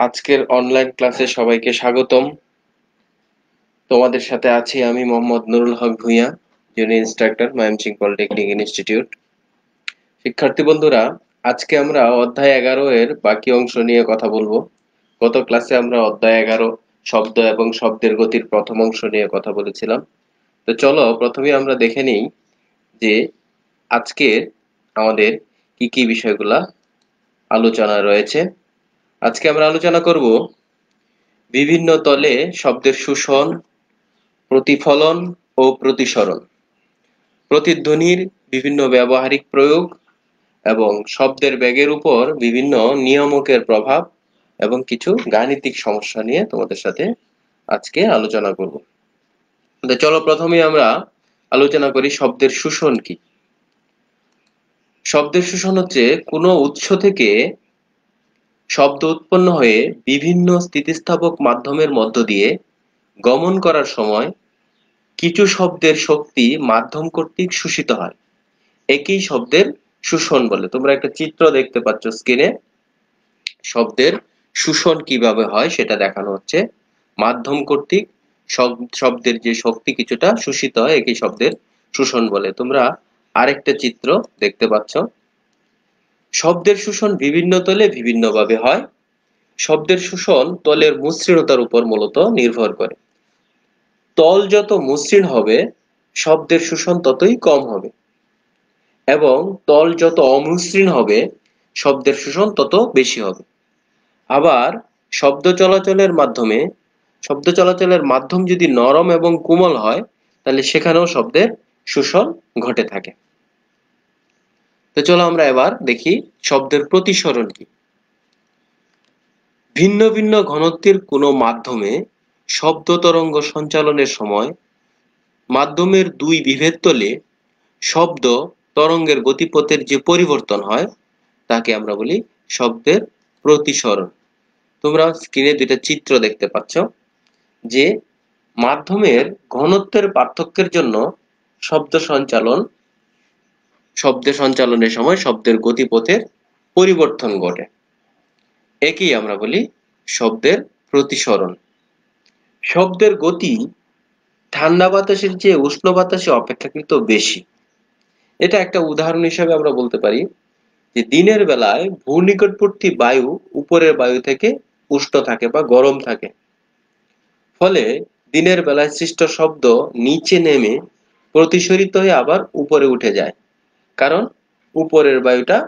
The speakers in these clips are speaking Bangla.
আজকের অনলাইন ক্লাসে সবাইকে স্বাগতম। তোমাদের সাথে আছি আমি Mohammad Nurul Haque Bhuiyan, junior instructor, Mymensingh polytechnic institute. শিক্ষার্থী বন্ধুরা, আজকে আমরা অধ্যায় 11 এর বাকি অংশ নিয়ে কথা বলবো। গত ক্লাসে আমরা অধ্যায় 11 শব্দ এবং শব্দের গতির প্রথম অংশ নিয়ে কথা বলেছিলাম। তো চলো প্রথমে আমরা দেখে নিই যে আজকের আমাদের কি কি বিষয়গুলা আলোচনা রয়েছে। আজকে আমরা আলোচনা করব বিভিন্ন তলে শব্দের শোষণ, প্রতিফলন ও প্রতিসরণ, প্রতিধ্বনির বিভিন্ন ব্যবহারিক প্রয়োগ এবং শব্দের বেগের উপর বিভিন্ন নিয়ামকের প্রভাব এবং কিছু গাণিতিক সমস্যা নিয়ে তোমাদের সাথে আজকে আলোচনা করব। তো চলো প্রথমে আমরা আলোচনা করি শব্দের শোষণ কি। শব্দের শোষণ হচ্ছে কোনো উৎস থেকে শব্দ উৎপন্ন হয়ে বিভিন্ন স্থিতিস্থাপক মাধ্যমের মধ্য দিয়ে গমন করার সময় কিছু শব্দের শক্তি মাধ্যম কর্তৃক শোষিত হয়, একই শব্দের শোষণ বলে। তোমরা একটা চিত্র দেখতে পাচ্ছ স্ক্রিনে, শব্দের শোষণ কিভাবে হয় সেটা দেখানো হচ্ছে। মাধ্যম কর্তৃক শব্দের যে শক্তি কিছুটা শোষিত হয়, একই শব্দের শোষণ বলে। তোমরা আরেকটা চিত্র দেখতে পাচ্ছ। শব্দের শোষণ বিভিন্ন তলে বিভিন্নভাবে হয়। শব্দের শোষণ তলের মসৃণতার উপর মূলত নির্ভর করে। তল যত মসৃণ হবে শব্দের শোষণ ততই কম হবে, এবং তল যত অমসৃণ হবে শব্দের শোষণ তত বেশি হবে। আবার শব্দ চলাচলের মাধ্যম যদি নরম এবং কোমল হয় তাহলে সেখানেও শব্দের শোষণ ঘটে থাকে। তো চলো আমরা এবার দেখি শব্দের প্রতিসরণ কি। ভিন্ন ভিন্ন ঘনত্বের কোনো মাধ্যমে শব্দ তরঙ্গ সঞ্চালনের সময় মাধ্যমের দুই বিভেদ তলে শব্দ তরঙ্গের গতিপথের যে পরিবর্তন হয় তাকে আমরা বলি শব্দের প্রতিসরণ। তোমরা স্ক্রিনে দুইটা চিত্র দেখতে পাচ্ছ যে মাধ্যমের ঘনত্বের পার্থক্যের জন্য শব্দের সঞ্চালনের সময় শব্দের গতিপথের পরিবর্তন ঘটে, একেই আমরা বলি শব্দের প্রতিসরণ। শব্দের গতি ঠান্ডা বাতাসের চেয়ে উষ্ণ বাতাসে অপেক্ষাকৃত বেশি। এটা একটা উদাহরণ হিসেবে আমরা বলতে পারি যে দিনের বেলায় ভূনিকটবর্তী বায়ু উপরের বায়ু থেকে উষ্ণ থাকে বা গরম থাকে, ফলে দিনের বেলায় সৃষ্ট শব্দ নিচে নেমে প্রতিসরিত হয়ে আবার উপরে উঠে যায়, কারণ উপরের বায়ুটা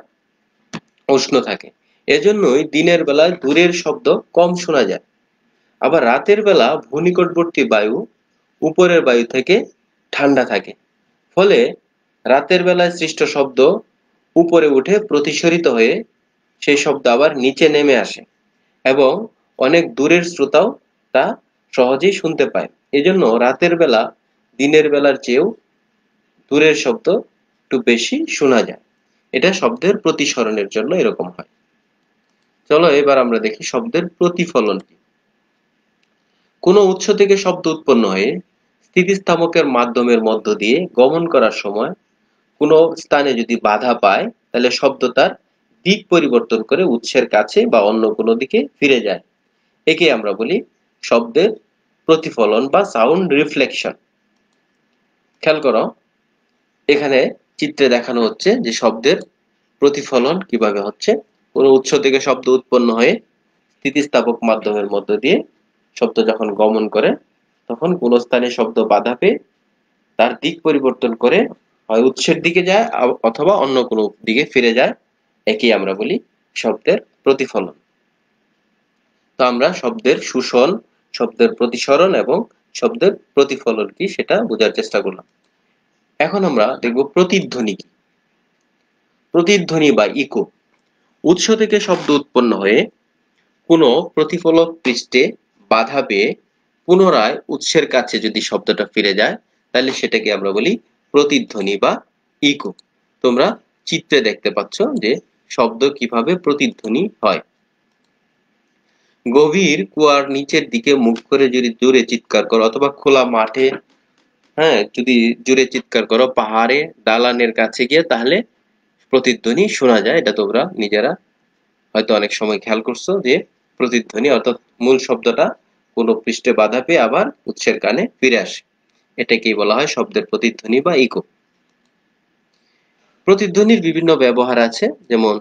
উষ্ণ থাকে। এজন্যই দিনের বেলায় দূরের শব্দ কম শোনা যায়। আবার রাতের বেলা ভূনিকটবর্তী বায়ু উপরের বায়ু থেকে ঠান্ডা থাকে, ফলে রাতের বেলায় সৃষ্ট শব্দ উপরে উঠে প্রতিসরিত হয়ে সেই শব্দ আবার নিচে নেমে আসে, এবং অনেক দূরের শ্রোতাও তা সহজেই শুনতে পায়। এজন্য রাতের বেলা দিনের বেলার চেয়েও দূরের শব্দ একটু বেশি শোনা যায়। এটা শব্দের প্রতিসরণের জন্য এরকম হয়। চলো এবার আমরা দেখি শব্দের প্রতিফলন কি। কোনো উৎস থেকে শব্দ উৎপন্ন হয়ে স্থিতিস্থাপকের মাধ্যমের মধ্য দিয়ে গমন করার সময় কোনো স্থানে যদি বাধা পায় তাহলে শব্দ তার দিক পরিবর্তন করে উৎসের কাছে বা অন্য কোনো দিকে ফিরে যায়, একে আমরা বলি শব্দের প্রতিফলন বা সাউন্ড রিফ্লেকশন। খেয়াল করো, এখানে চিত্রে দেখানো হচ্ছে যে শব্দের প্রতিফলন কিভাবে হচ্ছে। কোনো উৎস থেকে শব্দ উৎপন্ন হয়ে স্থিতিস্থাপক মাধ্যমের মধ্য দিয়ে শব্দ যখন গমন করে তখন কোন স্থানে শব্দ বাধা পেয়ে তার দিক পরিবর্তন করে হয় উৎসের দিকে যায় অথবা অন্য কোনো দিকে ফিরে যায়, একেই আমরা বলি শব্দের প্রতিফলন। তো আমরা শব্দের শোষণ, শব্দের প্রতিসরণ এবং শব্দের প্রতিফলন কি সেটা বোঝার চেষ্টা করলাম। এখন আমরা দেখব প্রতিধ্বনি কি। প্রতিধ্বনি বা ইকো, উৎস থেকে শব্দ উৎপন্ন হয়ে কোনো প্রতিফলক পৃষ্ঠে বাধা পেয়ে পুনরায় উৎসের কাছে যদি শব্দটা ফিরে যায় তাহলে সেটাকে আমরা বলি প্রতিধ্বনি বা ইকো। তোমরা চিত্রে দেখতে পাচ্ছ যে শব্দ কিভাবে প্রতিধ্বনি হয়। গভীর কুয়ার নিচের দিকে মুখ করে যদি জোরে চিৎকার করো, অথবা খোলা মাঠে যদি জোরে চিৎকার করো, পাহাড়ে দালানের কাছে গিয়ে, তাহলে প্রতিধ্বনি শোনা যায়। এটা তোমরা নিজেরা হয়তো অনেক সময় খেয়াল করছো যে প্রতিধ্বনি, অর্থাৎ মূল শব্দটা কোনো পৃষ্ঠে বাধা পেয়ে আবার উৎসের কানে ফিরে আসে। এটাকেই বলা হয় শব্দের প্রতিধ্বনি বা ইকো। প্রতিধ্বনির বিভিন্ন ব্যবহার আছে, যেমন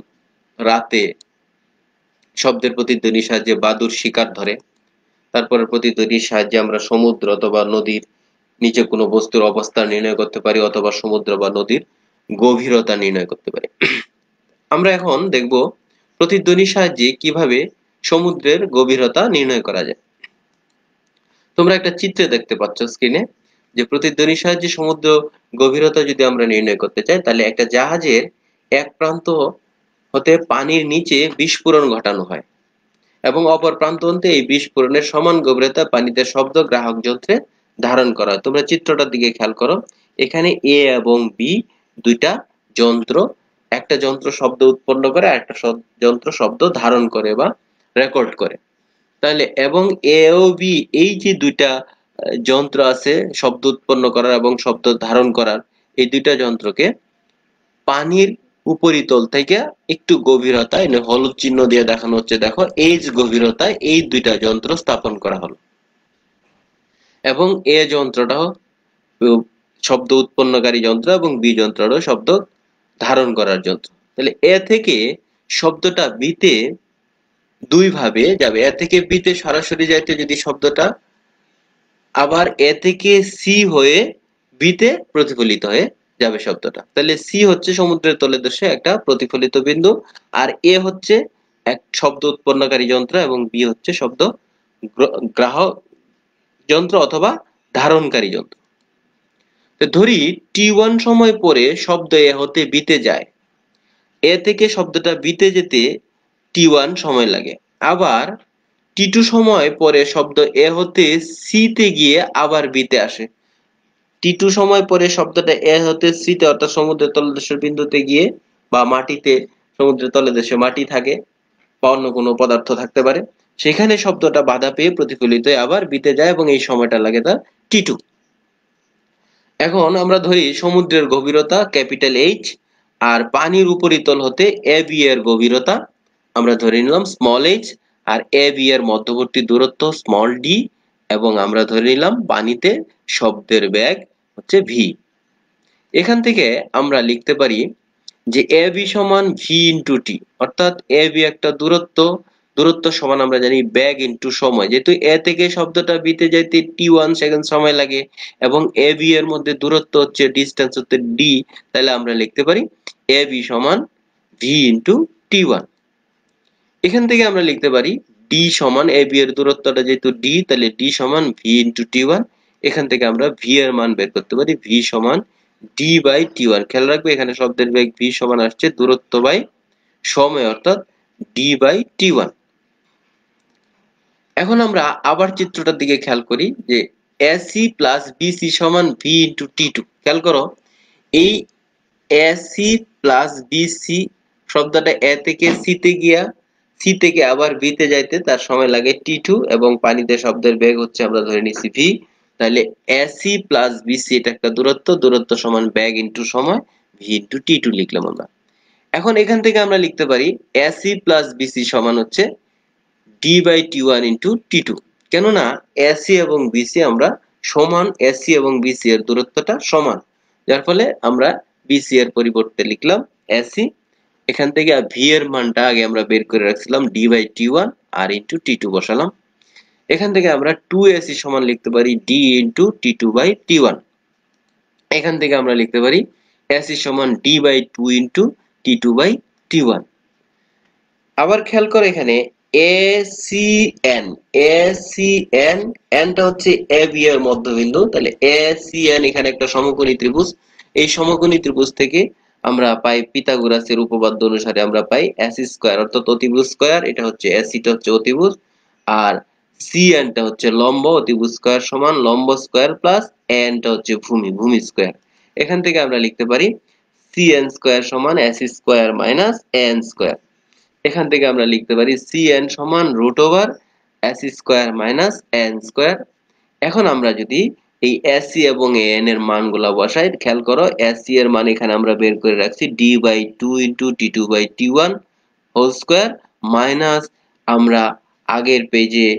রাতে শব্দের প্রতিধ্বনির সাহায্যে বাদুড় শিকার ধরে। তারপরে প্রতিধ্বনির সাহায্যে আমরা সমুদ্র অথবা নদীর নিচে কোনো বস্তুর অবস্থান নির্ণয় করতে পারি, অথবা সমুদ্র বা নদীর গভীরতা নির্ণয় করতে পারি। আমরা এখন দেখব প্রতিধ্বনির সাহায্যে কিভাবে সমুদ্রের গভীরতা নির্ণয় করা যায়। তোমরা একটা চিত্রে দেখতে পাচ্ছ স্ক্রিনে, যে প্রতিধ্বনির সাহায্যে সমুদ্র গভীরতা যদি আমরা নির্ণয় করতে চাই, তাহলে একটা জাহাজের এক প্রান্ত হতে পানির নিচে বিস্ফোরণ ঘটানো হয় এবং অপর প্রান্ত হতে এই বিস্ফোরণের সমান গভীরতা পানিতে শব্দ গ্রাহক যন্ত্রে ধারণ করা হয়। তোমরা চিত্রটার দিকে খেয়াল করো, এখানে এ এবং বি দুইটা যন্ত্র, একটা যন্ত্র শব্দ উৎপন্ন করে আর একটা যন্ত্র শব্দ ধারণ করে বা রেকর্ড করে। তাহলে এবং এ ও বি এই যে দুইটা যন্ত্র আছে শব্দ উৎপন্ন করার এবং শব্দ ধারণ করার, এই দুইটা যন্ত্রকে পানির উপরিতল থেকে একটু গভীরতায়, হলুদ চিহ্ন দিয়ে দেখানো হচ্ছে, দেখো এইচ গভীরতায় এই দুইটা যন্ত্র স্থাপন করা হলো। এবং এ যন্ত্রটাও শব্দ উৎপন্নকারী যন্ত্র এবং বি যন্ত্রটাও শব্দ ধারণ করার যন্ত্র। তাহলে এ থেকে শব্দটা বিতে দুই ভাবে যাবে। এ থেকে বিতে সরাসরি যাইতে যদি শব্দটা, আবার এ থেকে সি হয়ে বিতে প্রতিফলিত হয়ে যাবে শব্দটা। তাহলে সি হচ্ছে সমুদ্রের তলদেশে একটা প্রতিফলিত বিন্দু, আর এ হচ্ছে এক শব্দ উৎপন্নকারী যন্ত্র এবং বি হচ্ছে শব্দ গ্রাহক যন্ত্র অথবা ধারণকারী যন্ত্র। ধরি টি1 সময় পরে শব্দ এ হতে বিতে যায়, এ থেকে শব্দটা বিতে যেতে টি1 সময় লাগে। আবার টি2 সময় পরে শব্দ এ হতে সি তে গিয়ে আবার বিতে আসে। টি2 সময় পরে শব্দটা এ হতে সি তে, অর্থাৎ সমুদ্রের তলদেশের বিন্দুতে গিয়ে, বা মাটিতে, সমুদ্রের তলদেশে মাটি থাকে বা অন্য কোনো পদার্থ থাকতে পারে, সেখানে শব্দটা বাধা পেয়ে প্রতিফলিত হয়ে আবার বিতে যায় এবং এই সময়টা লাগে তার টি2। এখন আমরা ধরি সমুদ্রের গভীরতা ক্যাপিটাল এইচ আর পানির উপরিতল হতে এ বি এর গভীরতা আমরা ধরে নিলাম small H, R A B এর মধ্যবর্তী দূরত্ব স্মল ডি, এবং আমরা ধরে নিলাম পানিতে শব্দের বেগ হচ্ছে ভি। এখান থেকে আমরা লিখতে পারি যে এ বি সমান ভি ইন্টু টি, অর্থাৎ এ বি একটা দূরত্ব সমান আমরা জানি বেগ ইন্টু সময়। যেহেতু এ থেকে শব্দটা বিতে যাইতে টি1 সেকেন্ড সময় লাগে এবং এ বি এর মধ্যে দূরত্ব হচ্ছে, ডিস্টেন্স হচ্ছে ডি, তাহলে আমরা লিখতে পারি এ বি সমান ভি ইন্টু টি1। এখান থেকে আমরা লিখতে পারি ডি সমান, এ বি এর দূরত্বটা যেহেতু ডি, তাহলে ডি সমান ভি ইন্টু টি1। এখান থেকে আমরা ভি এর মান বের করতে পারি, ভি সমান ডি বাই টি1। খেয়াল রাখবে এখানে শব্দের বেগ ভি সমান আসছে দূরত্ব বাই সময়, অর্থাৎ ডি বাই টি1। এখন আমরা আবার চিত্রটার দিকে খেয়াল করি যে এসি প্লাস বিসি সমান ভি ইন্টু টি2। খেয়াল করো এই এসি প্লাস বিসি শব্দটা এ থেকে সি তে গিয়া সি থেকে আবার বি তে যাইতে তার সময় লাগে টি2 এবং পানিতে শব্দের বেগ হচ্ছে আমরা ধরে নিছি ভি। তাহলে এসি প্লাস বিসি এটা একটা দূরত্ব সমান বেগ ইন্টু সময়, ভি ইন্টু টি2 লিখলাম আমরা। এখন এখান থেকে আমরা লিখতে পারি এসি প্লাস বিসি সমান হচ্ছে ডি বাই টি1 ইন্টু টি2। কেননা এসি এবং বিসি আমরা সমান, এসি এবং বিসি এর দূরত্বটা সমান, যার ফলে আমরা বিসি এর পরিবর্তে লিখলাম এসি। এখান থেকে ভি এর মানটা আগে আমরা বের করে রাখছিলাম ডি বাই টি1 আর ইন্টু টি2 বসালাম। এখান থেকে আমরা 2ac সমান লিখতে পারি ডি ইন্টু টি2 বাই টি1। এখান থেকে আমরা লিখতে পারি ac সমান ডি বাই 2 ইন্টু টি2 বাই টি1। আবার খেয়াল করে এখানে ACN, ACN, এনটা হচ্ছে AB এর মধ্যবিন্দু, তাহলে ACN এখানে একটা সমকোণী ত্রিভুজ। এই সমকোণী ত্রিভুজ থেকে আমরা পাই পিথাগোরাসের উপপাদ্য অনুসারে আমরা পাই AC স্কয়ার, অর্থাৎ অতিভুজ স্কয়ার। এটা হচ্ছে AC টা হচ্ছে অতিভুজ, আর CN টা হচ্ছে লম্ব, অতিভুজ স্কয়ার সমান লম্ব স্কয়ার প্লাস N টা হচ্ছে ভূমি স্কয়ার। এখান থেকে আমরা লিখতে পারি CN স্কয়ার সমান AC square minus N square. এখান থেকে আমরা লিখতে পারি CN সমান root over AC square minus N square. এখন আমরা যদি এই AC এবং AN এর মানগুলা বসাই, খেয়াল করো AC এর মান এখানে আমরা বের করে রাখছি d by 2 into t2 by t1 whole square, minus আমরা আগের পেজে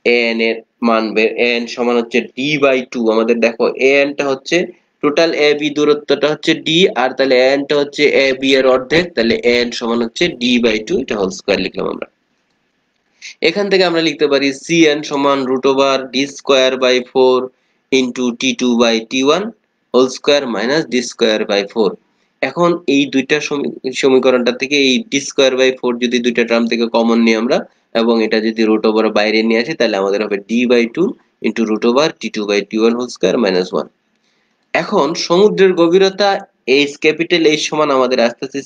an এর মান an সমান হচ্ছে d/2। আমাদের দেখো an টা হচ্ছে টোটাল ab দূরত্বটা হচ্ছে d, আর তাহলে an টা হচ্ছে ab এর অর্ধেক, তাহলে an সমান হচ্ছে d/2, এটা হোল স্কয়ার লিখলাম আমরা। এখান থেকে আমরা লিখতে পারি cn সমান √d²/4 into t2/t1 whole square minus d²/4। এখন এই দুইটা সমীকরণটা থেকে এই d²/4 যদি দুইটা টার্ম থেকে কমন নিই আমরা, এবং এটা যদি √ বাইরে নিয়ে আসি, তাহলে আমাদের হবে d/2 into √t2/t1 whole square minus 1। এখন সমুদ্রের গভীরতা h, ক্যাপিটাল H সমান আমাদের আসতেছে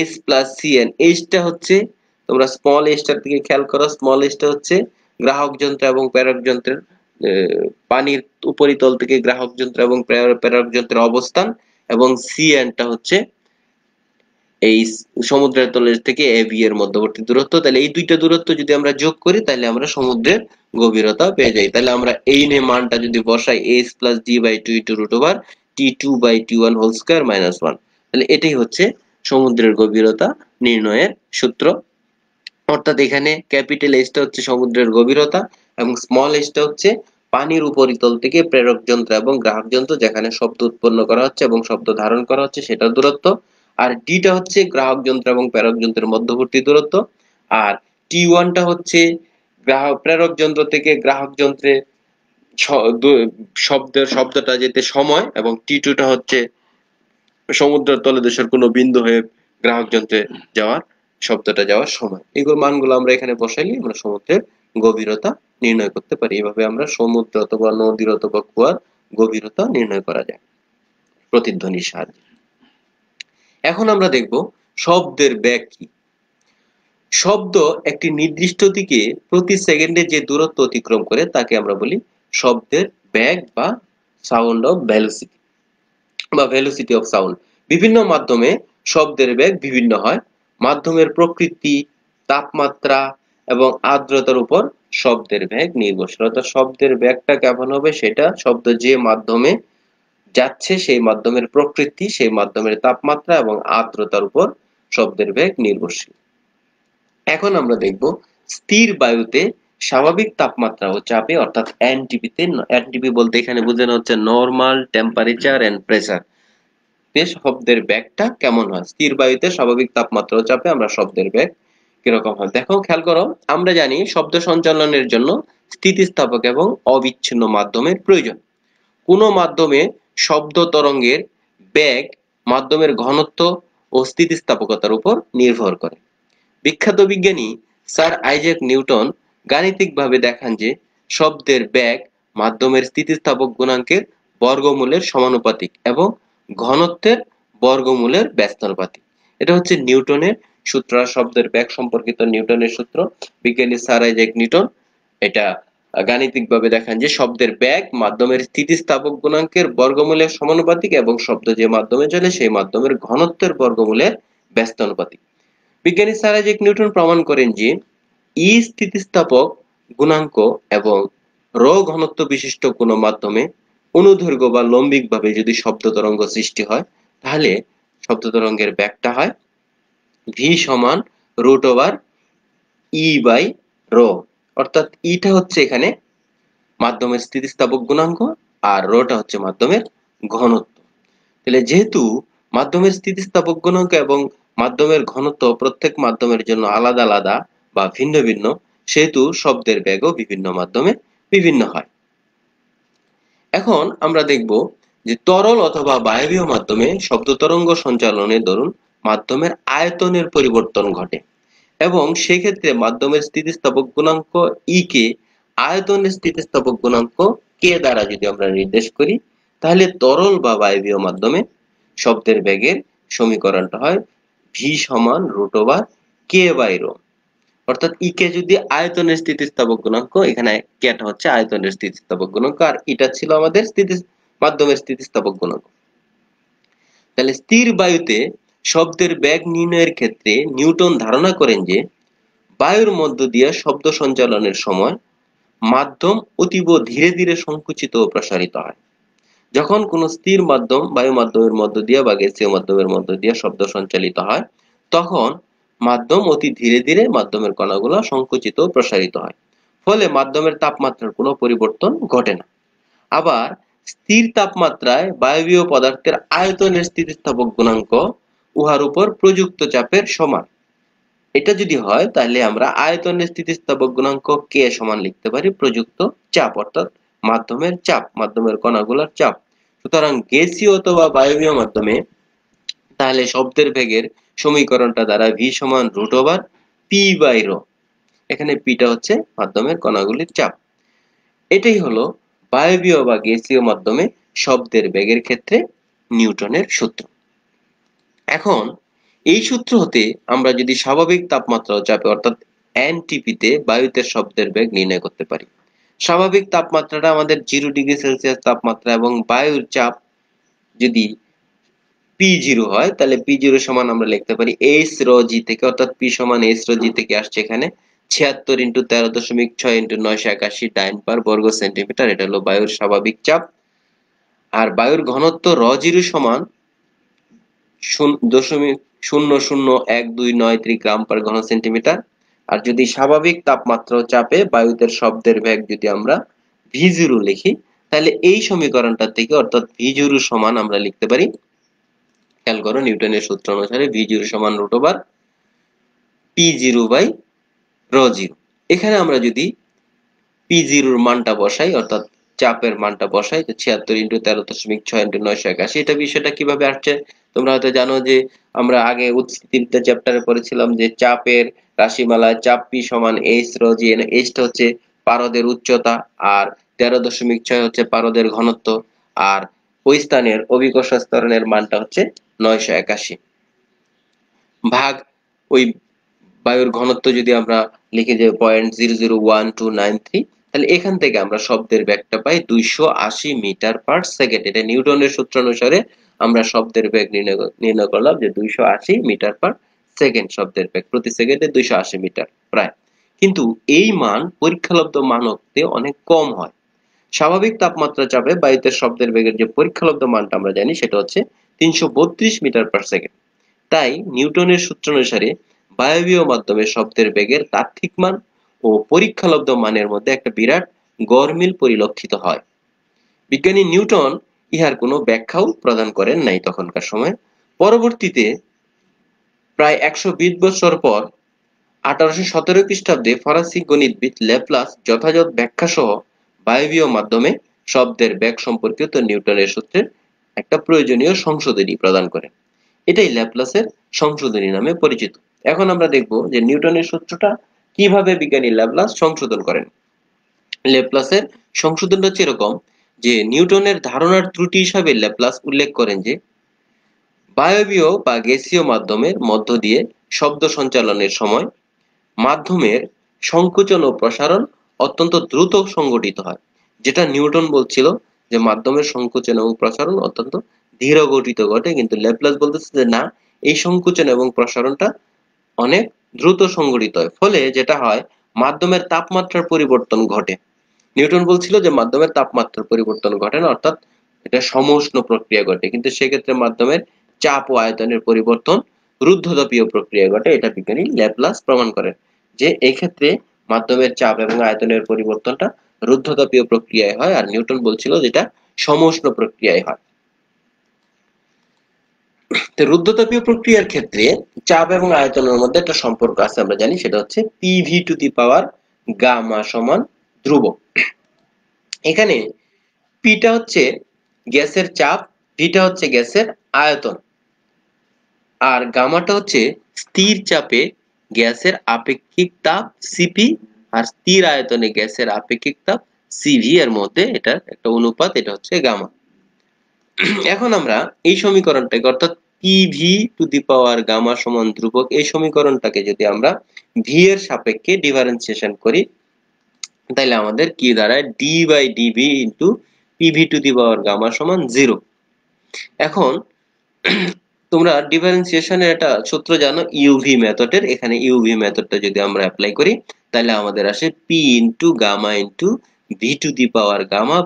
h প্লাস cn। h টা হচ্ছে, তোমরা স্মল h টার দিকে খেয়াল করো, স্মল h টা হচ্ছে গ্রাহক যন্ত্র এবং প্রেরক যন্ত্রের পানির উপরিতল থেকে গ্রাহক যন্ত্র এবং প্রেরক যন্ত্রের অবস্থান, এবং cn টা হচ্ছে এই সমুদ্রের তলের থেকে ab এর মধ্যবর্তী দূরত্ব। তাহলে এই দুইটা দূরত্ব যদি আমরা যোগ করি, তাহলে আমরা সমুদ্রের গভীরতা পেয়ে যাই। তাহলে আমরা এই নে মানটা যদি বসাই h plus d/2 into √t2/t1 whole square minus 1, তাহলে এটাই হচ্ছে সমুদ্রের গভীরতা নির্ণয়ের সূত্র। অর্থাৎ এখানে ক্যাপিটাল H টা হচ্ছে সমুদ্রের গভীরতা এবং স্মল h টা হচ্ছে পানির উপরিতল থেকে প্রেরক যন্ত্র এবং গ্রাহক যন্ত্র যেখানে শব্দ উৎপন্ন করা হচ্ছে এবং শব্দ ধারণ করা হচ্ছে সেটার দূরত্ব, আর d টা হচ্ছে গ্রাহক যন্ত্র এবং প্রেরক যন্ত্রের মধ্যবর্তী দূরত্ব, আর t1 টা হচ্ছে প্রেরক যন্ত্র থেকে গ্রাহক যন্ত্রে শব্দটা যেতে সময়, এবং t2 টা হচ্ছে সমুদ্রের তলদেশের কোনো বিন্দু হয়ে গ্রাহক যন্ত্রে শব্দটা যাওয়ার সময়। এগুলো মানগুলো আমরা এখানে বসাইলে আমরা সমুদ্রের গভীরতা নির্ণয় করতে পারি। এভাবে আমরা সমুদ্র অথবা নদীর অথবা কুয়ার গভীরতা নির্ণয় করা যায় প্রতিধ্বনির সাহায্যে। এখন আমরা দেখব শব্দের বেগ কি। শব্দ একটি নির্দিষ্ট দিকে প্রতি সেকেন্ডে যে দূরত্ব অতিক্রম করে তাকে আমরা বলি শব্দের বেগ বা সাউন্ড অফ ভেলোসিটি বা ভেলোসিটি অফ সাউন্ড। বিভিন্ন মাধ্যমে শব্দের বেগ বিভিন্ন হয়। মাধ্যমের প্রকৃতি, তাপমাত্রা এবং আর্দ্রতার উপর শব্দের বেগ নির্ভরশীল। অর্থাৎ শব্দের বেগটা কেমন হবে সেটা শব্দ যে মাধ্যমে যাচ্ছে সেই মাধ্যমের প্রকৃতি, সেই মাধ্যমের তাপমাত্রা এবং আর্দ্রতার উপর শব্দের বেগ নির্ভরশীল। এখন আমরা দেখব স্থির বায়ুতে স্বাভাবিক তাপমাত্রা ও চাপে, অর্থাৎ এনটিপি এনটিপি বলতে এখানে বোঝানো হচ্ছে নরমাল টেম্পারেচার এন্ড প্রেসার, শব্দের বেগটা কেমন হয়। স্থির বায়ুতে স্বাভাবিক তাপমাত্রা ও চাপে আমরা শব্দের বেগ কিরকম হয় দেখো, খেয়াল করো। আমরা জানি শব্দ সঞ্চালনের জন্য স্থিতিস্থাপক এবং অবিচ্ছিন্ন মাধ্যমের প্রয়োজন। কোনো মাধ্যমে শব্দ তরঙ্গের বেগ মাধ্যমের ঘনত্ব ও স্থিতিস্থাপকতার উপর নির্ভর করে। বিখ্যাত বিজ্ঞানী স্যার আইজ্যাক নিউটন গাণিতিকভাবে দেখান যে শব্দের বেগ মাধ্যমের স্থিতিস্থাপক গুণাঙ্কের বর্গমূলের সমানুপাতিক এবং ঘনত্বের বর্গমূলের ব্যস্তানুপাতিক। এটা হচ্ছে নিউটনের সূত্র, শব্দের বেগ সম্পর্কিত নিউটনের সূত্র। বিজ্ঞানী স্যার আইজ্যাক নিউটন এটা গাণিতিকভাবে দেখান যে শব্দের বেগ মাধ্যমের স্থিতিস্থাপক গুণাঙ্কের বর্গমূলের সমানুপাতিক এবং শব্দ যে মাধ্যমে চলে সেই মাধ্যমের ঘনত্বের বর্গমূলের ব্যস্তানুপাতিক। বিজ্ঞানী স্যার আইজ্যাক নিউটন প্রমাণ করেন যে ই স্থিতিস্থাপক গুণাঙ্ক এবং র ঘনত্ব বিশিষ্ট কোনো মাধ্যমে অনুদৈর্ঘ্য বা লম্বিক ভাবে যদি শব্দ তরঙ্গ সৃষ্টি হয়, তাহলে শব্দ তরঙ্গের বেগটা হয় ভি সমান √E/ρ। অর্থাৎ ইটা হচ্ছে এখানে মাধ্যমের স্থিতিস্থাপক গুণাঙ্ক আর রটা হচ্ছে মাধ্যমের ঘনত্ব। তাহলে যেহেতু মাধ্যমের স্থিতিস্থাপক গুণাঙ্ক এবং মাধ্যমের ঘনত্ব প্রত্যেক মাধ্যমের জন্য আলাদা আলাদা বা ভিন্ন ভিন্ন, সেহেতু শব্দের বেগও বিভিন্ন মাধ্যমে বিভিন্ন হয়। এখন আমরা দেখব যে তরল অথবা বায়বীয় মাধ্যমে শব্দ তরঙ্গ সঞ্চালনের দরুন মাধ্যমের আয়তনের পরিবর্তন ঘটে, এবং সেক্ষেত্রে মাধ্যমের স্থিতিস্থাপক গুণাঙ্ক ই কে আয়তনের স্থিতিস্থাপক গুণাঙ্ক কে দ্বারা যদি আমরা নির্দেশ করি, তাহলে তরল বা বায়বীয় মাধ্যমে শব্দের বেগের সমীকরণটা হয় ভি সমান √k/ρ। অর্থাৎ ই কে যদি আয়তনের স্থিতিস্থাপক গুণাঙ্ক, এখানে কেটা হচ্ছে আয়তনের স্থিতিস্থাপক গুণাঙ্ক, আর এটা ছিল আমাদের মাধ্যমের স্থিতিস্থাপক গুণাঙ্ক। তাহলে স্থির বায়ুতে শব্দের বেগ নির্ণয়ের ক্ষেত্রে নিউটন ধারণা করেন যে বায়ুর মধ্য দিয়ে শব্দ সঞ্চালনের সময় মাধ্যম অতীব ধীরে ধীরে সংকুচিত ও প্রসারিত হয়। যখন কোনো স্থির মাধ্যম বায়ু মাধ্যমের মধ্য দিয়ে বা গ্যাসীয় মাধ্যমের মধ্য দিয়ে শব্দ সঞ্চালিত হয়, তখন মাধ্যম অতি ধীরে ধীরে মাধ্যমের কণাগুলো সংকুচিত ও প্রসারিত হয়, ফলে মাধ্যমের তাপমাত্রার কোনো পরিবর্তন ঘটে না। আবার স্থির তাপমাত্রায় বায়বীয় পদার্থের আয়তনের স্থিতিস্থাপক গুণাঙ্ক উহার উপর প্রযুক্ত চাপের সমান। এটা যদি হয় তাহলে আমরা আয়তনের স্থিতিস্থাপক গুণাঙ্ক কে সমান লিখতে পারি প্রযুক্ত চাপ, অর্থাৎ মাধ্যমের চাপ, মাধ্যমের কণাগুলোর চাপ। সুতরাং গ্যাসীয় অথবা বায়বীয় মাধ্যমে তাহলে শব্দের বেগের সমীকরণটা দ্বারা ভি সমান root over P by rho. এখানে পিটা হচ্ছে মাধ্যমের কণাগুলির চাপ। এটাই হলো বায়বীয় বা গ্যাসীয় মাধ্যমে শব্দের বেগের ক্ষেত্রে নিউটনের সূত্র। এখন এই সূত্র হতে আমরা যদি স্বাভাবিক তাপমাত্রা ও চাপে অর্থাৎ এনটিপিতে বায়ুতে শব্দের বেগ নির্ণয় করতে পারি। স্বাভাবিক তাপমাত্রাটা আমাদের 0°C তাপমাত্রা এবং বায়ুর চাপ যদি P0 হয় তাহলে P0 সমান আমরা লিখতে পারি H রো জি থেকে, অর্থাৎ P সমান H রো জি থেকে আসছে এখানে 76 × 13.6 × 981 ডাইন পার বর্গ সেন্টিমিটার। এটা হলো বায়ুর স্বাভাবিক চাপ। আর বায়ুর ঘনত্ব ρ0 সমান 0.001293 গ্রাম পার ঘন সেন্টিমিটার। আর যদি স্বাভাবিক তাপমাত্রা ও চাপে বায়ুতে শব্দের বেগ যদি আমরা V0 লিখি তাহলে এই সমীকরণটা থেকে অর্থাৎ V0 সমান আমরা লিখতে পারি, খেয়াল করো নিউটনের সূত্র অনুসারে V0 সমান রুট ওভার P0 বাই ρ0। এখানে আমরা যদি P0 এর মানটা বসাই অর্থাৎ চাপের মানটা বসাই, তো 76 × 13.6 × 981। এটা বিষয়টা কিভাবে আসছে তোমরা হয়তো জানো যে আমরা আগে উৎস্থিতিবিদ্যা চ্যাপ্টারে পড়েছিলাম যে চাপের রাশিমালায় চাপ P সমান H রো জি। H টা হচ্ছে পারদের উচ্চতা আর 13.6 হচ্ছে পারদের ঘনত্ব, আর ওই স্থানের অভিকর্ষ ত্বরণের মানটা হচ্ছে 981 ভাগ ওই বায়ুর ঘনত্ব যদি আমরা লিখে যে 0.001293, তাহলে এখান থেকে আমরা শব্দের বেগটা পাই 280 মিটার পার সেকেন্ড। এটা নিউটনের সূত্র অনুসারে আমরা শব্দের বেগ নির্ণয় করলাম যে 280 মিটার পার সেকেন্ড, শব্দের বেগ প্রতি সেকেন্ডে 280 মিটার প্রায়। কিন্তু এই মান পরীক্ষালব্ধ মান হতে অনেক কম হয়। স্বাভাবিক তাপমাত্রা চাপে বায়ুতে শব্দের বেগের যে পরীক্ষালব্ধ মানটা আমরা জানি সেটা হচ্ছে 332 মিটার পার সেকেন্ড। তাই নিউটনের সূত্র অনুসারে বায়বীয় মাধ্যমে শব্দের বেগের তাত্ত্বিক মান ও পরীক্ষালব্ধ মানের মধ্যে একটা বিরাট গরমিল পরিলক্ষিত হয়। বিজ্ঞানী নিউটন ইহার কোনো ব্যাখ্যাও প্রদান করেন নাই তখনকার সময়। পরবর্তীতে প্রায় 120 বছর পর 1817 খ্রিস্টাব্দে ফরাসি গণিতবিদ ল্যাপ্লাস যথাযথ ব্যাখ্যা সহ বায়বীয় মাধ্যমে শব্দের বেগ সম্পর্কিত নিউটনের সূত্রের একটা প্রয়োজনীয় সংশোধনী প্রদান করেন। এটাই ল্যাপ্লাসের সংশোধনী নামে পরিচিত। এখন আমরা দেখব যে নিউটনের সূত্রটা কিভাবে বিজ্ঞানী ল্যাপ্লাস সংশোধন করেন। ল্যাপ্লাসের সংশোধনটা হচ্ছে এরকম যে নিউটনের ধারণার ত্রুটি হিসাবে ল্যাপ্লাস উল্লেখ করেন যে বায়বীয় বা গ্যাসীয় মাধ্যমের মধ্য দিয়ে শব্দ সঞ্চালনের সময় মাধ্যমের সংকোচন ও প্রসারণ অত্যন্ত দ্রুত সংঘটিত হয়। যেটা নিউটন বলছিল যে মাধ্যমের সংকোচন এবং প্রসারণ অত্যন্ত ধীর গতিতে ঘটে, কিন্তু ল্যাপ্লাস বলতেছে যে না, এই সংকোচন এবং প্রসারণটা অনেক দ্রুত সংঘটিত হয়, ফলে যেটা হয় মাধ্যমের তাপমাত্রার পরিবর্তন ঘটে। নিউটন বলছিল যে মাধ্যমের তাপমাত্রার পরিবর্তন ঘটে না, অর্থাৎ এটা সমউষ্ণ প্রক্রিয়া ঘটে, কিন্তু সেক্ষেত্রে মাধ্যমের চাপ ও আয়তনের পরিবর্তন রুদ্ধতাপীয় প্রক্রিয়া ঘটে। এটা বিজ্ঞানী ল্যাপ্লাস প্রমাণ করেন যে এই ক্ষেত্রে মাধ্যমের চাপ এবং আয়তনের পরিবর্তনটা রুদ্ধতাপীয় প্রক্রিয়ায় হয়, আর নিউটন বলছিল যেটা সমউষ্ণ প্রক্রিয়ায় হয়। তো রুদ্ধতাপীয় প্রক্রিয়ার ক্ষেত্রে চাপ এবং আয়তনের মধ্যে একটা সম্পর্ক আছে আমরা জানি, সেটা হচ্ছে PV to the power gamma সমান ধ্রুবক। এখানে পিটা হচ্ছে গ্যাসের চাপ, ভিটা হচ্ছে গ্যাসের আয়তন, আর গামাটা হচ্ছে স্থির চাপে গ্যাসের আপেক্ষিক তাপ সিপি আর স্থির আয়তনে গ্যাসের আপেক্ষিক তাপ সিভি এর মধ্যে এটা একটা অনুপাত, এটা হচ্ছে গামা। এখন আমরা এই সমীকরণটাকে অর্থাৎ PV to the power gamma সমান ধ্রুবক এই সমীকরণটাকে যদি আমরা ভি এর সাপেক্ষে ডিফারেন্সিয়েশন করি তাহলে আমাদের কি দাঁড়ায় D by DV into PV to the power gamma সমান 0। এখন তোমরা ডিফারেন্সিয়েশনের একটা সূত্র জানো ইউভি মেথডের। এখানে ইউভি মেথডটা যদি আমরা অ্যাপ্লাই করি তাহলে আমাদের আসে P into gamma into V to the power gamma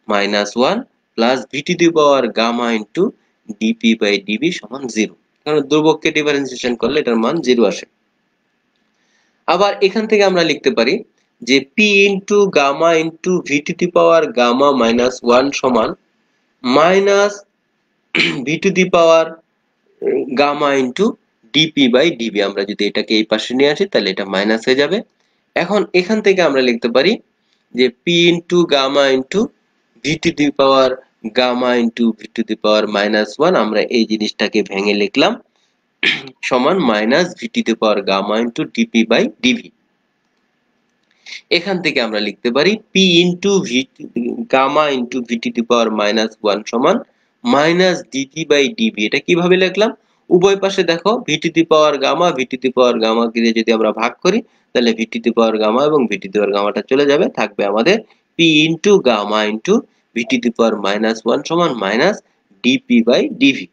-1 plus V to the power gamma into DP by DV সমান 0। কারণ ধ্রুবককে ডিফারেন্সিয়েশন করলে এটার মান 0 আসে। আবার এখান থেকে আমরা লিখতে পারি যে P into gamma into V to the power gamma minus 1 সমান minus V to the power gamma into DP by DV. আমরা যদি এটাকে এই পাশে নিয়ে আসি তাহলে এটা মাইনাস হয়ে যাবে। এখন এখান থেকে আমরা লিখতে পারি যে P into gamma into V to the power gamma into V to the power minus 1, আমরা এই জিনিসটাকে ভেঙে লিখলাম সমান minus V to the power gamma into DP by DV. এখান থেকে আমরা লিখতে পারি P into V gamma into V to the power minus 1 সমান মাইনাস ডিটি বাই ডিবি। এটা কিভাবে লিখলাম? উভয় পাশে দেখো V to the power gamma V to the power gamma দিয়ে যদি আমরা ভাগ করি তাহলে V to the power gamma এবং ভি টু দি পাওয়ার গামাটা চলে যাবে, থাকবে আমাদের P into gamma into V to the power minus 1 সমান মাইনাস ডিপি বাই ডিভি।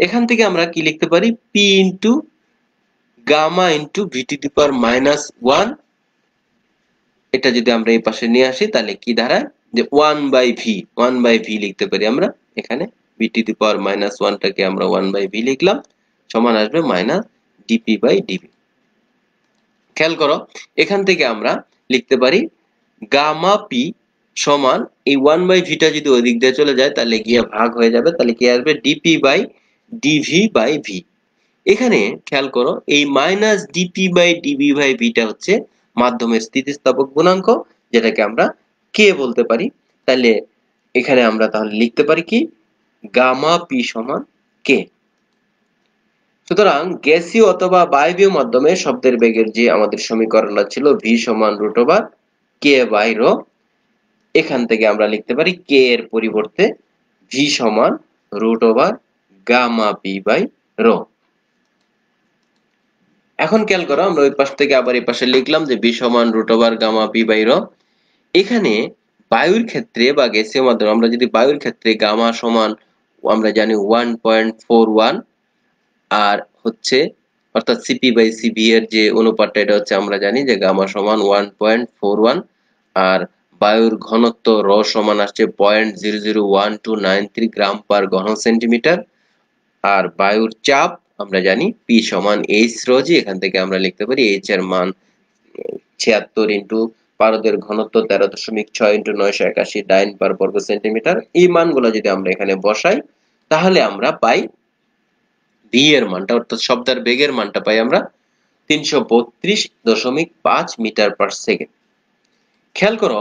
এখান থেকে আমরা কি লিখতে পারি? P into gamma into V to the power minus 1, এটা যদি আমরা এই পাশে নিয়ে আসি তাহলে কি দাঁড়ায় যে 1 বাই ভি লিখতে পারি আমরা। এখানে V to the power minus 1 টাকে আমরা 1 বাই ভি লিখলাম, সমান আসবে মাইনাস ডিপি বাই ডিভি। খেয়াল করো এখান থেকে আমরা লিখতে পারি গামা পি সমান এই 1 বাই ভিটা যদি ওই দিক দিয়ে চলে যায় তাহলে গিয়ে ভাগ হয়ে যাবে, তাহলে কি আসবে DP by DV by V. এখানে খেয়াল করো এই minus DP by DV by ভিটা হচ্ছে মাধ্যমের স্থিতিস্থাপক গুণাঙ্ক, যেটাকে আমরা কে বলতে পারি। তাহলে এখানে আমরা তাহলে লিখতে পারি কি গামা পি সমান কে। সুতরাং গ্যাসীয় অথবা বায়বীয় মাধ্যমে শব্দের বেগের যে আমাদের সমীকরণটা ছিল ভি সমান root over K by rho, এখান থেকে আমরা লিখতে পারি কে এর পরিবর্তে ভি সমান root over gamma P by rho. এখন খেয়াল করো আমরা ওই পাশ থেকে আবার এই পাশে লিখলাম যে ভি সমান root over gamma P by rho. এখানে বায়ুর ক্ষেত্রে বা গ্যাসীয় মাধ্যমে আমরা যদি বায়ুর ক্ষেত্রে গামা সমান আমরা জানি 1.41 আর হচ্ছে অর্থাৎ সিপি বাই সিবি এর যে অনুপাতটা এটা হচ্ছে আমরা জানি যে গামা সমান 1.41 আর বায়ুর ঘনত্ব র সমান আসছে 0.001293 গ্রাম পার ঘন সেন্টিমিটার আর বায়ুর চাপ আমরা জানি পি সমান এইচ রো জি। এখান থেকে আমরা লিখতে পারি এইচ এর মান 76 ইন্টু পারদের ঘনত্ব 13.6 ইন্টু 981 ডাইন পার বর্গ সেন্টিমিটার। এই মানগুলো যদি আমরা এখানে বসাই তাহলে আমরা পাই ভি এর মানটা অর্থাৎ শব্দের বেগের মানটা পাই আমরা 332.5 মিটার পার সেকেন্ড। খেয়াল করো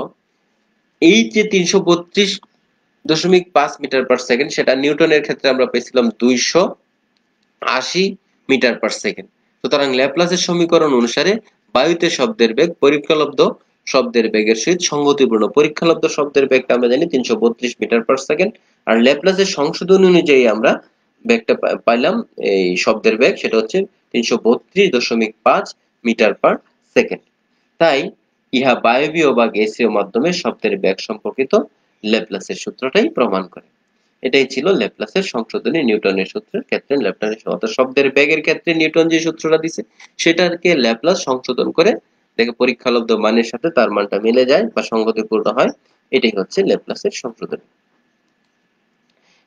এই যে 332.5 মিটার পার সেকেন্ড সেটা নিউটনের ক্ষেত্রে আমরা পেয়েছিলাম 280 মিটার পার সেকেন্ড। সুতরাং ল্যাপ্লাসের সমীকরণ অনুসারে বায়ুতে শব্দের বেগ পরীক্ষালব্ধ শব্দের বেগের সহিত সংগতিপূর্ণ। পরীক্ষালব্ধ শব্দের বেগটা আমরা জানি 332 মিটার পার সেকেন্ড আর ল্যাপ্লাসের সংশোধন অনুযায়ী আমরা বেগটা পাইলাম এই শব্দের বেগ সেটা হচ্ছে 332.5 মিটার পার সেকেন্ড। তাই ইহা বায়বীয় বা গ্যাসীয় মাধ্যমে শব্দের বেগ সম্পর্কিত ল্যাপ্লাসের সূত্রটাই প্রমাণ করে। এটাই ছিল ল্যাপ্লাসের সংশোধনী নিউটনের সূত্রের ক্ষেত্রে ল্যাপ্লাসের অর্থাৎ শব্দের বেগের ক্ষেত্রে নিউটন যে সূত্রটা দিছে সেটাকে ল্যাপ্লাস সংশোধন করে দেখে পরীক্ষালব্ধ মানের সাথে তার মানটা মিলে যায় বা সংগতিপূর্ণ হয়, এটাই হচ্ছে ল্যাপ্লাসের সংশোধনী।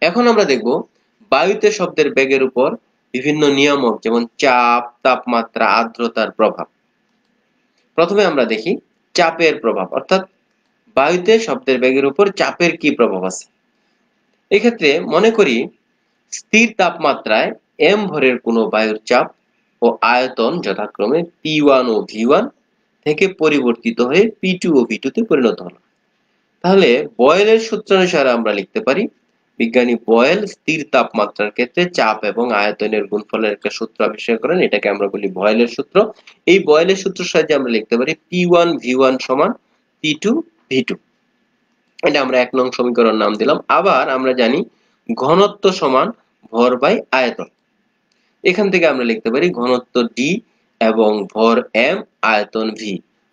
এখন আমরা দেখব বায়ুতে শব্দের বেগের উপর বিভিন্ন নিয়ামক যেমন চাপ, তাপমাত্রা, আর্দ্রতার প্রভাব। প্রথমে আমরা দেখি চাপের প্রভাব, অর্থাৎ বায়ুতে শব্দের বেগের উপর চাপের কি প্রভাব আছে। এক্ষেত্রে মনে করি স্থির তাপমাত্রায় এম ভরের কোনো বায়ুর চাপ ও আয়তন যথাক্রমে P1 ও V1 থেকে পরিবর্তিত হয়ে P2 ও V2 তে পরিণত হলো। তাহলে বয়েলের সূত্রানুসারে আমরা লিখতে পারি বিজ্ঞানী বয়েল স্থির তাপমাত্রার ক্ষেত্রে চাপ এবং আয়তনের গুণফলের একটা সূত্র আবিষ্কার করেন, এটাকে আমরা বলি বয়েলের সূত্র। এই বয়েলের সূত্রের সাহায্যে আমরা লিখতে পারি P1 V1 সমান P2 V2, এটা আমরা 1 নং সমীকরণ নাম দিলাম। আবার আমরা জানি ঘনত্ব সমান ভর বাই আয়তন, এখান থেকে আমরা লিখতে পারি ঘনত্ব D এবং ভর M আয়তন V,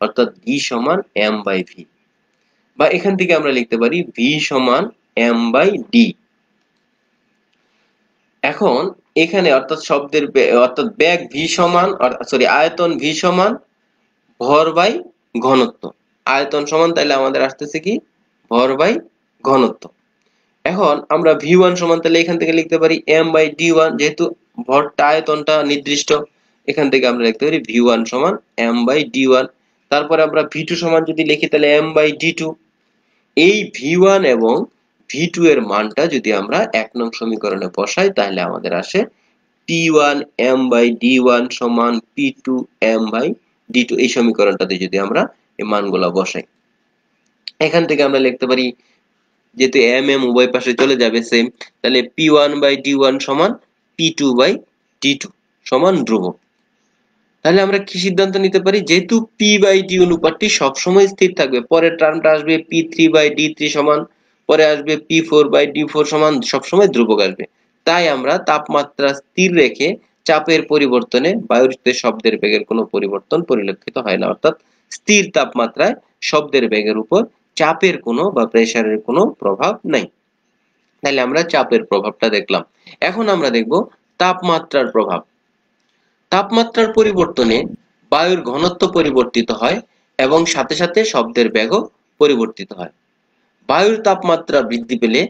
অর্থাৎ D সমান M বাই V, বা এখান থেকে আমরা লিখতে পারি V সমান M বাই D। এখন এখানে অর্থাৎ শব্দের অর্থাৎ বেগ V সমান আয়তন V সমান ভর বাই ঘনত্ব, আয়তন সমান তাহলে আমাদের আসতেছে কি ভর বাই ঘনত্ব। এখন আমরা v1 সমান তাহলে এখান থেকে লিখতে পারি m/d1, যেহেতু ভরটা আয়তনটা নির্দিষ্ট, এখান থেকে আমরা লিখতে পারি v1 সমান m/d1। তারপরে আমরা v2 সমান যদি লিখি তাহলে m/d2। এই v1 এবং v2 এর মানটা যদি আমরা 1 নং সমীকরণে বসাই তাহলে আমাদের আসে p1 m/d1 সমান p2 m/d2। এই সমীকরণটাতে যদি আমরা এই মানগুলা বসাই, এখান থেকে আমরা লিখতে পারি, যেহেতু m উভয় পাশে চলে যাবে সেম, তাহলে p1/d1 সমান p2/d2 সমান ধ্রুবক। তাহলে আমরা কি সিদ্ধান্ত নিতে পারি, যেহেতু p/d অনুপাতটি সবসময় স্থির থাকবে, পরের টার্মটা আসবে p3/d3 সমান, পরে আসবে p4/d4 সমান, সবসময় ধ্রুবক আসবে। তাই আমরা তাপমাত্রা স্থির রেখে চাপের পরিবর্তনে বায়ুতে শব্দের বেগের কোনো পরিবর্তন পরিলক্ষিত হয় না, অর্থাৎ স্থির তাপমাত্রায় শব্দের বেগের উপর চাপের কোনো বা প্রেসারের কোনো প্রভাব নাই। তাহলে আমরা চাপের প্রভাবটা দেখলাম। এখন আমরা দেখব তাপমাত্রার প্রভাব। তাপমাত্রার পরিবর্তনে বায়ুর ঘনত্ব পরিবর্তিত হয় এবং সাথে সাথে শব্দের বেগও পরিবর্তিত হয়। বায়ুর তাপমাত্রা বৃদ্ধি পেলে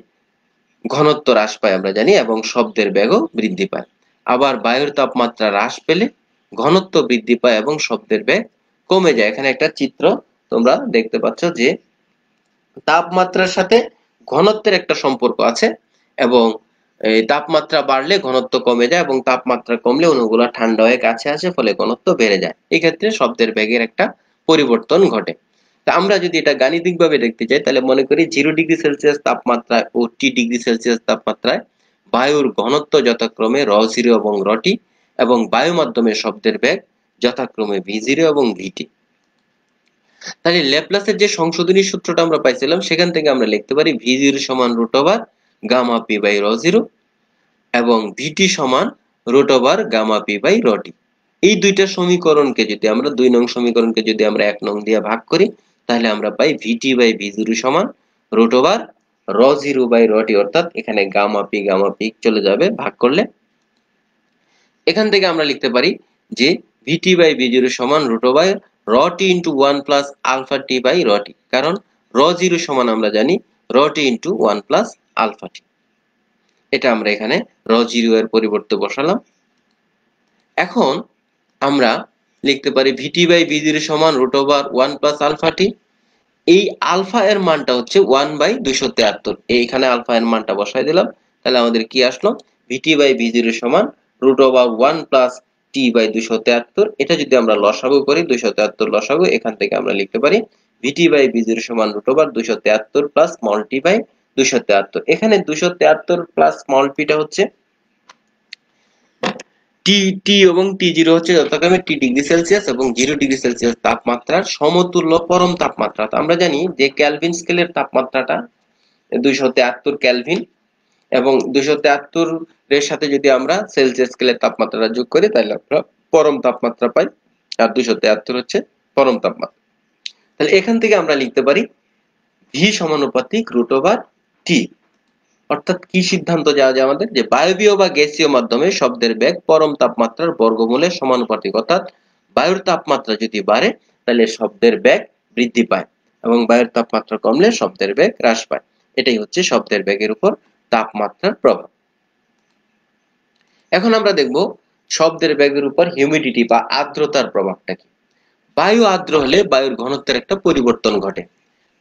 ঘনত্ব হ্রাস পায় আমরা জানি, এবং শব্দের বেগও বৃদ্ধি পায়। আবার বায়ুর তাপমাত্রা হ্রাস পেলে ঘনত্ব বৃদ্ধি পায় এবং শব্দের বেগ কমে যায়। এখানে একটা চিত্র তোমরা দেখতে পাচ্ছ যে তাপমাত্রার সাথে ঘনত্বের একটা সম্পর্ক আছে, এবং এই তাপমাত্রা বাড়লে ঘনত্ব কমে যায় এবং তাপমাত্রা কমলে অণুগুলো ঠান্ডা হয়ে কাছে আসে, ফলে ঘনত্ব বেড়ে যায়। এই ক্ষেত্রে শব্দের বেগের একটা পরিবর্তন ঘটে। তা আমরা যদি এটা গাণিতিকভাবে দেখতে চাই তাহলে মনে করি 0°C তাপমাত্রায় ও T°C তাপমাত্রায় বায়ুর ঘনত্ব যথাক্রমে ρ0 এবং ρt, এবং বায়ু মাধ্যমে শব্দের বেগ যথাক্রমে v0 এবং vt। তাহলে ল্যাপ্লাসের যে সংশোধনী সূত্রটা আমরা পাইছিলাম সেখান থেকে আমরা লিখতে পারি v0 সমান √γp/ρ0 এবং vt সমান √γp/ρt। এই দুইটা সমীকরণকে যদি আমরা 2 নং সমীকরণকে যদি আমরা 1 নং দিয়ে ভাগ করি তাহলে আমরা পাই vt/v0 সমান √ρ0/ρt, অর্থাৎ এখানে γp চলে যাবে ভাগ করলে। এখান থেকে আমরা লিখতে পারি যে vt/v0 সমান √ρt into 1 plus alpha t/ρt, কারণ ρ0 সমান আমরা জানি ρt into 1 plus alpha t। এটা আমরা এখানে ρ0 এর পরিবর্তে বসালাম। এখন আমরা লিখতে পারি vt/v0 সমান √1 plus alpha t। এই আলফা এর মানটা হচ্ছে 1/273। এইখানে আলফা এর মানটা বসাই দিলাম, তাহলে আমাদের কি আসলো, vt/v0 সমান √1 plus t/273। এটা যদি আমরা লসাগু করি, 273 লসাগু, এখান থেকে আমরা লিখতে পারি vt/v0 সমান √273 plus small t/273। এখানে 273 plus small p টা হচ্ছে টি এবং টি0 হচ্ছে যথাক্রমে T°C এবং 0°C তাপমাত্রার সমতুল্য পরম তাপমাত্রা। আমরা জানি যে কেলভিন স্কেলের তাপমাত্রাটা 273 কেলভিন, এবং 273 এর সাথে যদি আমরা সেলসিয়াস স্কেলের তাপমাত্রাটা যোগ করি তাহলে আমরা পরম তাপমাত্রা পাই, আর 273 হচ্ছে পরম তাপমাত্রা। তাহলে এখান থেকে আমরা লিখতে পারি v সমানুপাতিক √t। অর্থাৎ কি সিদ্ধান্ত যাওয়া যায় আমাদের, যে বায়বীয় বা গ্যাসীয় মাধ্যমে শব্দের বেগ পরম তাপমাত্রার বর্গমূলের সমানুপাতিক, অর্থাৎ বায়ুর তাপমাত্রা যদি বাড়ে তাহলে শব্দের বেগ বৃদ্ধি পায় এবং বায়ুর তাপমাত্রা কমলে শব্দের বেগ হ্রাস পায়। এটাই হচ্ছে শব্দের বেগের উপর তাপমাত্রার প্রভাব। এখন আমরা দেখব শব্দের বেগের উপর হিউমিডিটি বা আর্দ্রতার প্রভাবটা কি। বায়ু আর্দ্র হলে বায়ুর ঘনত্বের একটা পরিবর্তন ঘটে।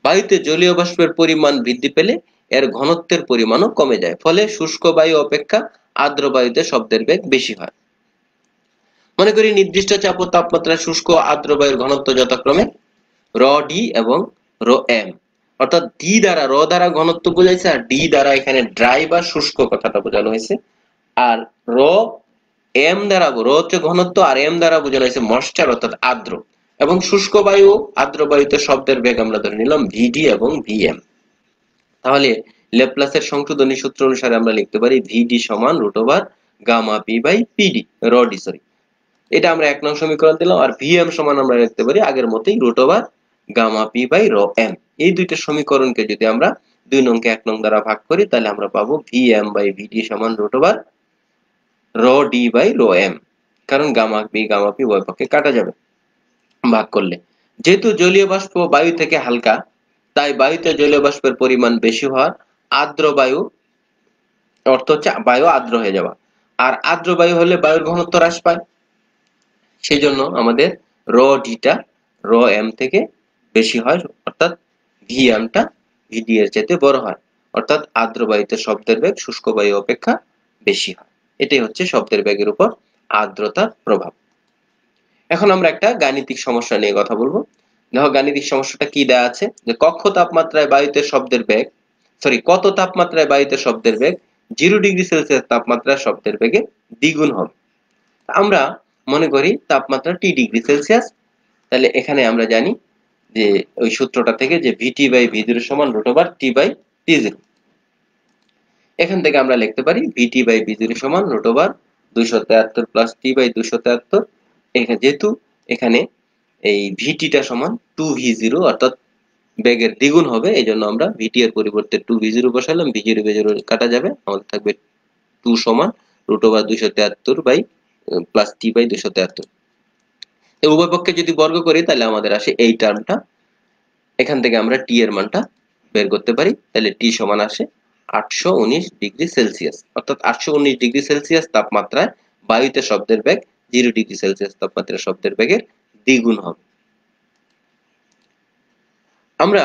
বায়ুতে জলীয় বাষ্পের পরিমাণ বৃদ্ধি পেলে এর ঘনত্বের পরিমাণও কমে যায়, ফলে শুষ্ক বায়ু অপেক্ষা আর্দ্র বায়ুতে শব্দের বেগ বেশি হয়। মনে করি নির্দিষ্ট চাপ ও তাপমাত্রায় শুষ্ক আর্দ্র বায়ুর ঘনত্ব যথাক্রমে ρd এবং ρm, অর্থাৎ ডি দ্বারা র দ্বারা ঘনত্ব বোঝাইছে আর ডি দ্বারা এখানে ড্রাই বা শুষ্ক কথাটা বোঝানো হয়েছে, আর র এম দ্বারা র হচ্ছে ঘনত্ব আর এম দ্বারা বোঝানো হয়েছে ময়েশ্চার অর্থাৎ আর্দ্র। এবং শুষ্ক বায়ু আর্দ্র বায়ুতে শব্দের বেগ আমরা ধরে নিলাম ভিডি এবং ভিএম। তাহলে ল্যাপ্লাসের সংশোধনী সূত্র অনুসারে আমরা লিখতে পারি ভিডি সমান √γp/pd রডি সরি, এটা আমরা 1 নং সমীকরণ দিলাম, আর ভিএম সমান আমরা লিখতে পারি আগের মতোই √γp/ρm। এই দুইটা সমীকরণকে যদি আমরা 2 নংকে 1 নং দ্বারা ভাগ করি তাহলে আমরা পাবো vm/vd সমান √ρd/ρm, কারণ γp উভয় পক্ষে কাটা যাবে ভাগ করলে। যেহেতু জলীয় বাষ্প বায়ু থেকে হালকা, তাই বায়ুতে জলীয় বাষ্পের পরিমাণ বেশি হওয়ার আর্দ্র বায়ু অর্থ হচ্ছে বায়ু আর্দ্র হয়ে যাওয়া, আর আর্দ্র বায়ু হলে বায়ুর ঘনত্ব হ্রাস পায়। সেই জন্য আমাদের র ডিটা র এম থেকে বেশি হয়, অর্থাৎ ভি এমটা ভিডি এর চাইতে বড় হয়, অর্থাৎ আর্দ্র বায়ুতে শব্দের বেগ শুষ্ক বায়ু অপেক্ষা বেশি হয়। এটাই হচ্ছে শব্দের বেগের উপর আর্দ্রতার প্রভাব। এখন আমরা একটা গাণিতিক সমস্যা নিয়ে কথা বলবো। দেখো গাণিতিক সমস্যাটা কি দেয়া আছে, যে কত তাপমাত্রায় বায়ুতে শব্দের বেগ 0 ডিগ্রি সেলসিয়াস তাপমাত্রায় শব্দের বেগে দ্বিগুণ হবে। আমরা মনে করি তাপমাত্রা T°C, তাহলে এখানে আমরা জানি যে ওই সূত্রটা থেকে যে VT/V0 সমান √T/T0। এখান থেকে আমরা লিখতে পারি VT/V0 সমান √273 প্লাস T/273। যেহেতু এখানে এই VT-টা সমান 2V0, অর্থাৎ বেগের দ্বিগুণ হবে, এই জন্য আমরা VT এর পরিবর্তে 2V0 বসালাম। V0 কাটা যাবে, আমাদের থাকবে 2 সমান √273 বাই প্লাস T/273। উভয় পক্ষে যদি বর্গ করি তাহলে আমাদের আসে এই টার্মটা। এখান থেকে আমরা টি এর মানটা বের করতে পারি, তাহলে টি সমান আসে 819°C, অর্থাৎ 819°C তাপমাত্রায় বায়ুতে শব্দের বেগ 0°C তাপমাত্রায় শব্দের বেগের দ্বিগুণ হবে। আমরা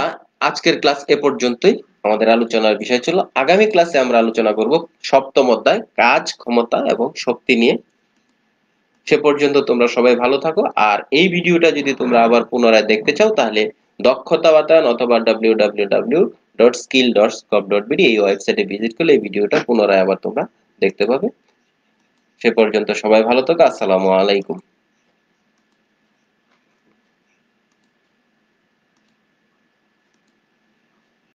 আজকের ক্লাস এ পর্যন্তই। আমাদের আলোচনার বিষয় ছিল, আগামী ক্লাসে আমরা আলোচনা করব সপ্তম অধ্যায় কাজ, ক্ষমতা এবং শক্তি নিয়ে। সে পর্যন্ত তোমরা সবাই ভালো থাকো। আর এই ভিডিওটা যদি তোমরা আবার পুনরায় দেখতে চাও তাহলে দক্ষতা বাতায়ন অথবা www.skill.scop.bd এই ওয়েবসাইটে ভিজিট করলে এই ভিডিওটা পুনরায় আবার তোমরা দেখতে পাবে। সে পর্যন্ত সবাই ভালো থাকো। আসসালামু আলাইকুম।